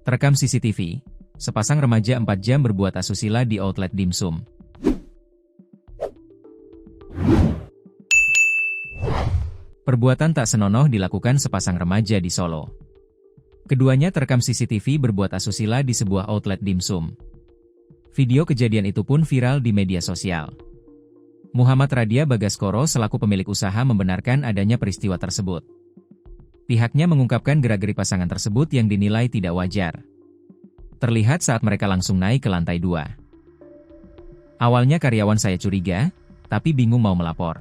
Terekam CCTV, sepasang remaja 4 jam berbuat asusila di outlet dimsum. Perbuatan tak senonoh dilakukan sepasang remaja di Solo. Keduanya terekam CCTV berbuat asusila di sebuah outlet dimsum. Video kejadian itu pun viral di media sosial. Muhammad Radia Bagaskoro selaku pemilik usaha membenarkan adanya peristiwa tersebut. Pihaknya mengungkapkan gerak-gerik pasangan tersebut yang dinilai tidak wajar. Terlihat saat mereka langsung naik ke lantai 2. Awalnya karyawan saya curiga, tapi bingung mau melapor.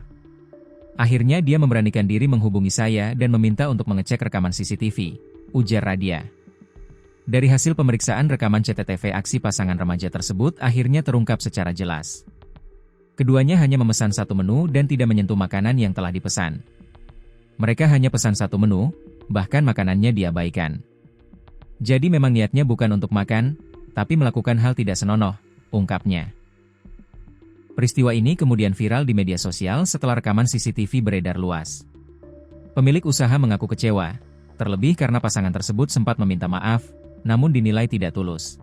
Akhirnya dia memberanikan diri menghubungi saya dan meminta untuk mengecek rekaman CCTV, ujar Radia. Dari hasil pemeriksaan rekaman CCTV aksi pasangan remaja tersebut akhirnya terungkap secara jelas. Keduanya hanya memesan satu menu dan tidak menyentuh makanan yang telah dipesan. Mereka hanya pesan satu menu, bahkan makanannya diabaikan. Jadi memang niatnya bukan untuk makan, tapi melakukan hal tidak senonoh, ungkapnya. Peristiwa ini kemudian viral di media sosial setelah rekaman CCTV beredar luas. Pemilik usaha mengaku kecewa, terlebih karena pasangan tersebut sempat meminta maaf, namun dinilai tidak tulus.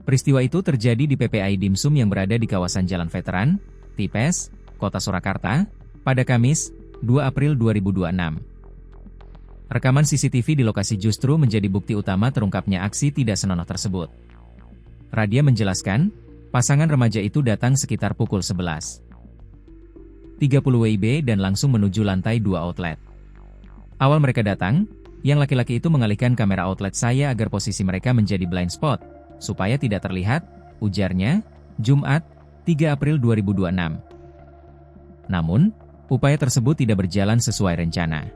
Peristiwa itu terjadi di PPI Dimsum yang berada di kawasan Jalan Veteran, Tipes, Kota Surakarta, pada Kamis, 2 April 2026. Rekaman CCTV di lokasi justru menjadi bukti utama terungkapnya aksi tidak senonoh tersebut. Radia menjelaskan, pasangan remaja itu datang sekitar pukul 11.30 WIB dan langsung menuju lantai 2 outlet. Awal mereka datang, yang laki-laki itu mengalihkan kamera outlet saya agar posisi mereka menjadi blind spot, supaya tidak terlihat, ujarnya, Jumat, 3 April 2026. Namun, upaya tersebut tidak berjalan sesuai rencana.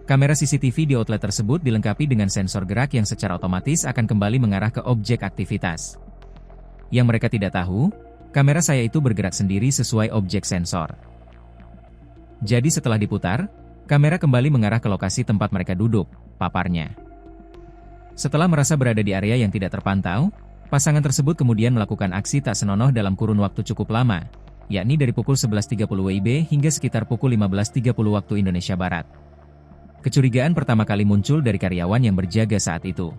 Kamera CCTV di outlet tersebut dilengkapi dengan sensor gerak yang secara otomatis akan kembali mengarah ke objek aktivitas. Yang mereka tidak tahu, kamera saya itu bergerak sendiri sesuai objek sensor. Jadi setelah diputar, kamera kembali mengarah ke lokasi tempat mereka duduk, paparnya. Setelah merasa berada di area yang tidak terpantau, pasangan tersebut kemudian melakukan aksi tak senonoh dalam kurun waktu cukup lama, yakni dari pukul 11.30 WIB hingga sekitar pukul 15.30 waktu Indonesia Barat. Kecurigaan pertama kali muncul dari karyawan yang berjaga saat itu.